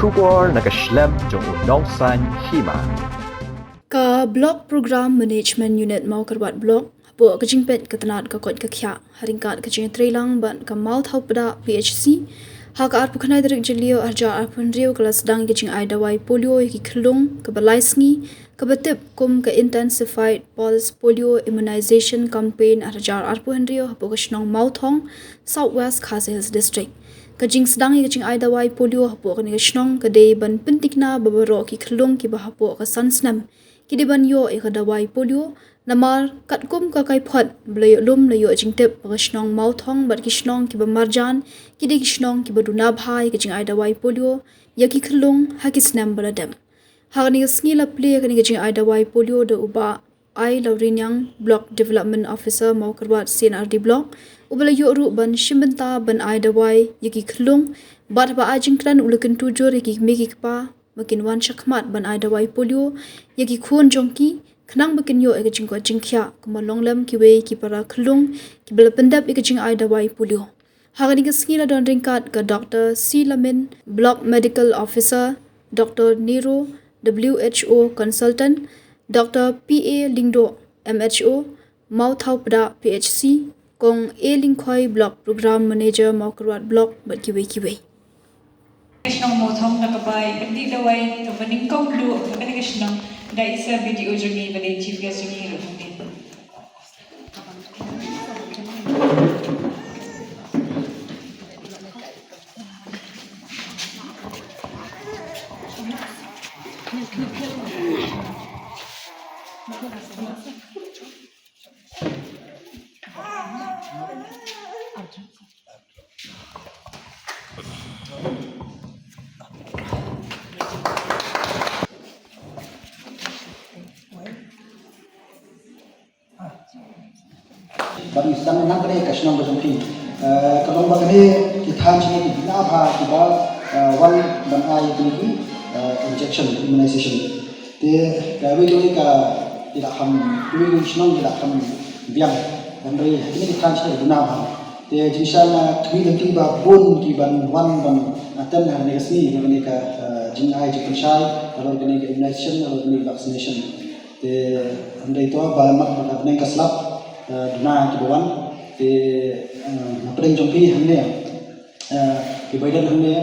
Shubor nakaslem jong unongsan Hima. Ka Block Program Management Unit Mawkyrwat Block po kajingpet katanat ka kot kakya haringkat kajing trailang ban ka Mawthong pada PHC haka arpu khanai derek jelio arja arpun rio kelas dang kajing ai Dawai Polio ki Khyllung ka balaisngi ka betip kum ka intensified pulse polio immunization campaign arja arpun rio po ka Shnong Mawthong Southwest Khasi Hills District kajing sedang kajing ai Dawai Polio hapo ka ni Shnong ka dei ban pentikna babaro ki Khyllung ki bahapo ka sansnam kidi ban yo e ka Dawai Polio namar kat kum ka kai phat blayo lum layo jingtep ka Shnong Mawthong bat ki Shnong ki bamarjan kidi ki Shnong ki Duna bhai kajing ai Dawai Polio ya ki Khyllung ha ki snam baladam ha ni sngi la play ka ni kajing ai Dawai Polio de uba ai Laurinyang Block Development Officer Mawkyrwat CNRD Block ubala yo ru ban shimbenta ban ai Dawai ya ki Khyllung bat ba ajing kran ulakan tujur ki meki pa makin wan shakmat ban ai Dawai Polio ya ki khun jongki khnang bakin yo e kajing ko jingkhya kuma longlam ki we ki para Khyllung ki bela pendap e kajing ai Dawai Polio ha ni ka sngi la don ringkat ka Dr. C Lamin Block Medical Officer Dr. Nero WHO Consultant Dr. P.A. Lingdo MHO Mawthong pada PHC kong A Lingkhoi Block Program Manager Mawkyrwat Block bat kiwe Shnong Mawthong nakabay hindi daway kabaning kongdu kabaning Shnong da isa video jungi bali chief guest jungi rutin bagi sedang nang kene ka Shnong bajumpi kalong ba kene ki than chini ki na bha ki ba one ban ai ki injection immunization te ka we do ka ila ham we Shnong ila ham biang dan ri ini ki than chini na bha te jinshan thmi dang ba bon ki ban one ban atan na ne gasni ne ka jing ai ji kunshai kalong kene ki immunization kalong kene vaccination te andai to ba mak ba ne ka slap Duna ki bawan te napring jompi हमने ki baidan हमने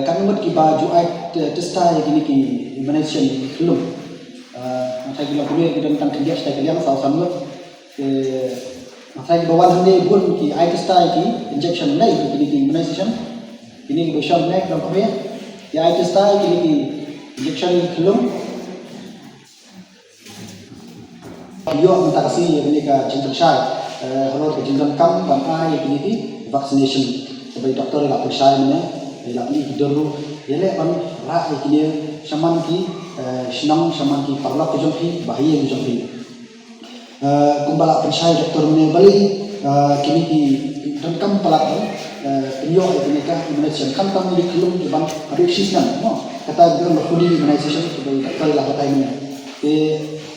kanumut ki ba ju ai testa ki ki immunization Khyllung mathai ki lokune ki dan kan tindia sta kalian saw samut te mathai ki bawan हमने bun ki ai testa ki injection nai ki ki immunization ini ki bisham nai kan kome ki ai testa ki injection Khyllung yo minta kasih ini ka jinjang syai kalau ke jinjang kam ban ai ini vaccination sebagai doktor la persai ne la ni dulu yele ban ra ini saman ki Shnong saman ki parla ke jompi bahaya ke jompi kumbala persai doktor ne bali kini ki dan kam palak penyo ini ka immunization kam kam di Khyllung di ban ada sisnan no kata dia fully immunization sebagai doktor la kata ini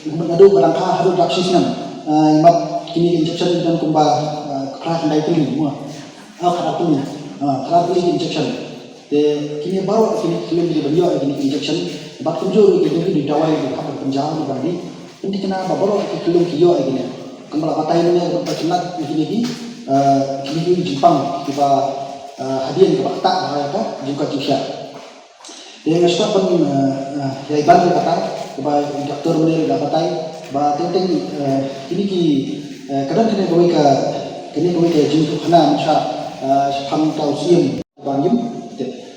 ngadu barangka haru vaccine mat kini injection dan kumba krat dai tu ni mo krat injection te kini baru kini Khyllung di beliau kini injection bak tunjuk kini di Dawai di khapar penjara di bandi inti kena baru Khyllung kiyo kini kembala patai ni ko pachnat kini Jepang tiba hadiah ke tak ka juga kisah dengan sebab pun ya iban kata ba doktor menir da batai ba tenteng ini ki kadang kena goi ka jintu khana cha pham tau siam ba yim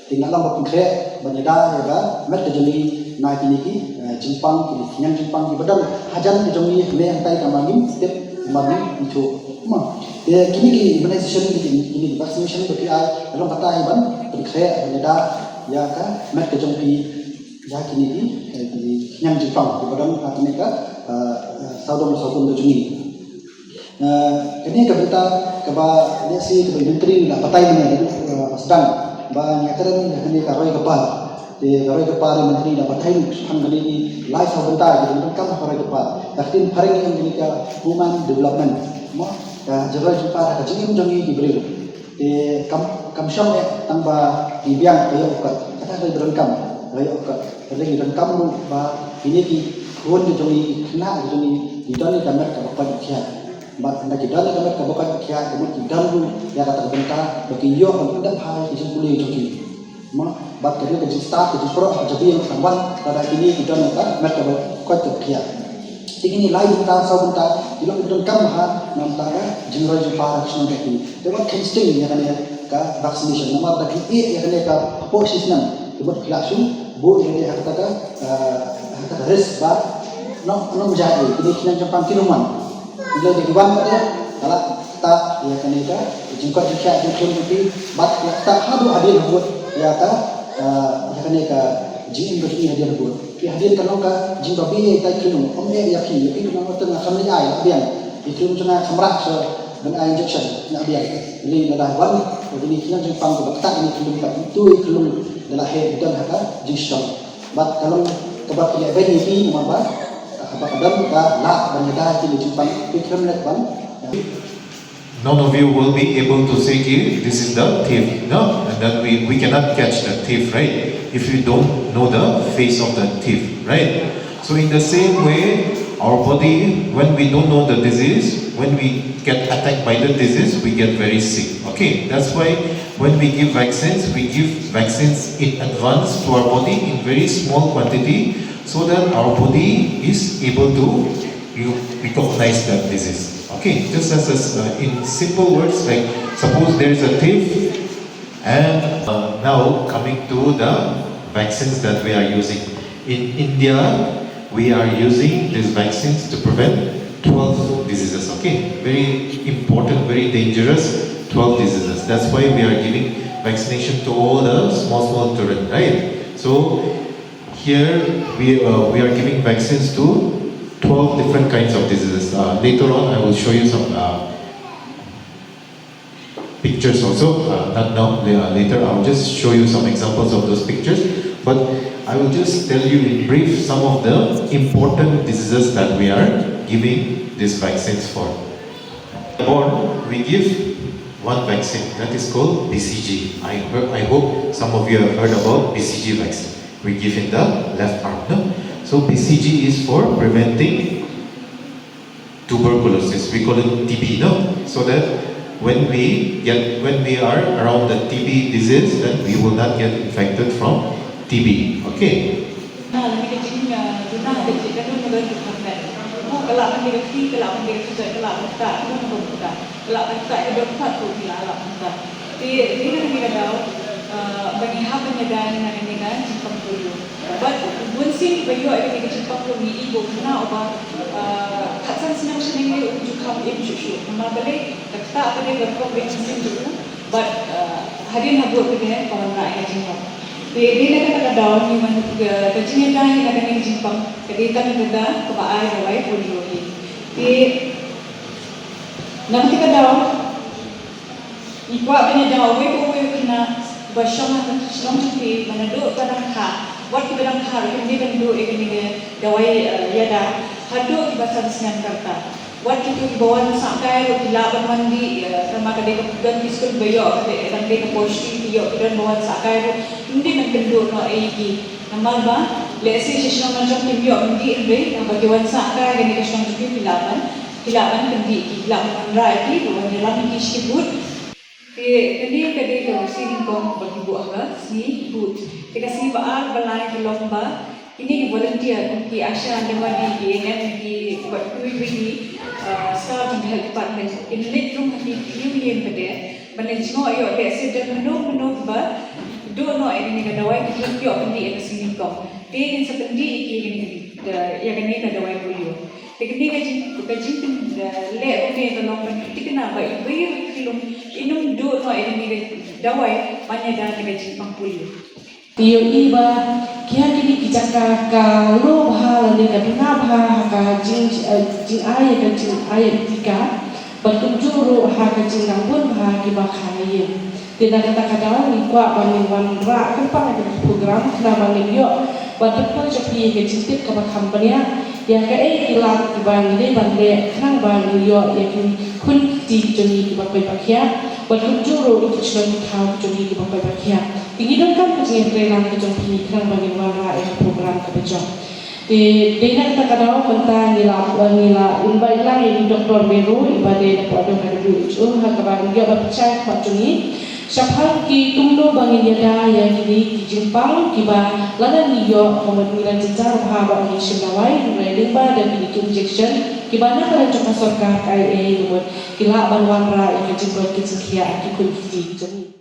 tinggal lam ba kre banyada ya ba met ka jeli na kini ki jimpang ki nyang jimpang ki badal hajan ki jomni me antai ka mangim step mangim itu ma ya kini ki immunization ini vaccination ba ki ai lam batai ban kre banyada ya ka met ka jompi ya kini di yang Jepang di badan mereka saudara berjungi. Ini kita keba liasi keba menteri lah patai ni sedang ba nyakaran ini karoi kepal di karoi kepal menteri dah patai ham kali ni lai saudara di kan karoi kepal tapi hari ini kini ke human development mo jaga Jepang ada jungi di beri kam syam tambah di biang kayu ukat kata sampai berengkam raya ka lagi rengkam ba ini di kuon di joni kena di joni di doni kamar ka bapak kia ba na di doni kamar ka bapak kia kemudian di dalu ya kata benta bagi yo kan tidak hai di Polio joki ma ba ka ni start di pro jadi yang samban pada ini di doni kamar ka bapak kia ini lain ta sa bunta ilong rengkam ha nam ta general jumpa Shnong ki dewa testing ya kan ya ka vaccination nomor bagi ya kan ka posisi nan buat classroom bu ini kata risk ba no menjadi ini kena jumpa kiluman bila di kuban pada kalau tak ya kan itu jingkot jika jingkot itu bat tak hadu hadir buat ya kan ya kan ka jing begini hadir buat ya hadir kalau ka jing babi tai Khyllung ya ki itu nama tengah kami ai biang itu cuma samrak so dengan injection nak biang ini adalah wan jadi kena jumpa ke bakta ini Khyllung itu Khyllung adalah head dan haka jing Shnong bat kalau kebat ya bagi ini nama ba apa kadang ka la banyak di jumpa pikir nak ban none of you will be able to say this is the thief, no? And then we cannot catch the thief, right? If you don't know the face of the thief, right? So in the same way, our body, when we don't know the disease, when we get attacked by the disease, we get very sick. Okay, that's why when we give vaccines in advance to our body in very small quantity, so that our body is able to recognize that disease. Okay, just as in simple words, like suppose there is a thief, and now coming to the vaccines that we are using. In India, we are using these vaccines to prevent 12 diseases. Okay, very important, very dangerous 12 diseases. That's why we are giving vaccination to all the small children, right? So here we are giving vaccines to 12 different kinds of diseases. Later on, I will show you some pictures also. Not now, later I will just show you some examples of those pictures. But I will just tell you in brief some of the important diseases that we are giving these vaccines for. Born, we give one vaccine that is called BCG. I hope some of you have heard about BCG vaccine. We give in the left arm. No? So BCG is for preventing tuberculosis. We call it TB, no? So that when we are around the TB disease, then we will not get infected from TB. Okay. bagi hak penyadaran dan dengan Jepang Polio. But bunsin bagi awak dengan Jepang Polio ni ibu kena ubah katsan senang senang dia untuk kamu yang cucu. Nama balik tak apa dia berproblem bunsin dulu. But hadir nak buat kerja kalau nak yang Jepang. Dia nak kata daun ni mana kerjanya dah yang nak dengan Jepang. Ketika kita Kaba Dawai Polio ni. Dia nak kita daun. Ibuat penyadaran awak kena bersama Shnong tu mana duduk pada kah, waktu pada kah, ini kan duduk ini Dawai yada, haduk di bahasa Senan Karta. Waktu itu bawa sampai di laban mandi, sama kadang dan di sekolah bayar, kadang di posti bayar, kadang bawa sampai ini kan duduk no egi. Nama apa? Lesi Shnong macam ni bayar ini ini, bagi bawa sampai ini Shnong tu di laban kendi, laban rai bawa dalam ini sikit. Kadi kalau sini kau bagi buat apa? Sini but. Jika sini baal balai di lomba, ini di volunteer di Asia Dawai di NM di buat kuih start di health department. Ini room di union pada. Management ayo ada sedang menu ba. Do no ini ni Dawai di Polio pendi di sini kau. Dia ini sependi ini ya kan ni Dawai Polio. Teknik kaji le ni tolong pendi kenapa ibu Khyllung inum do no ini Dawai banyak dah kaji Polio. Tio iba kia kini kijaka kalau bahal ni kaduna bahal ka jing ayat tiga bertunjuru hak jing nampun bahal kibakaya. Tidak kata-kata ni kuat bangun rak kepang program kena bangun yo. Pada pun cepi ke cintit ke company ya ka kilat ki bang ni bang le khang bang ni yo ya ki kun ti joni ki ba koi pakhya ba kun juro ki chon thau joni ki ba koi pakhya tingi dong kam ki training ki jong pi khang bang ni wara e program ka ba jong de dengan ta kadao menta nila invite lang ni doktor Meru ibade na pado ka du ha ka bang ya ba chai pa joni Syafhal ki tumno bangin yada yang kini kijimpang kiba lada niyo pemilihan secara bahaba ni Dawai mulai ba dan kini injection kiba na kala coka sorka KIA lumut kila banwan ra yang kajibot kitsikia aki kun kiti jani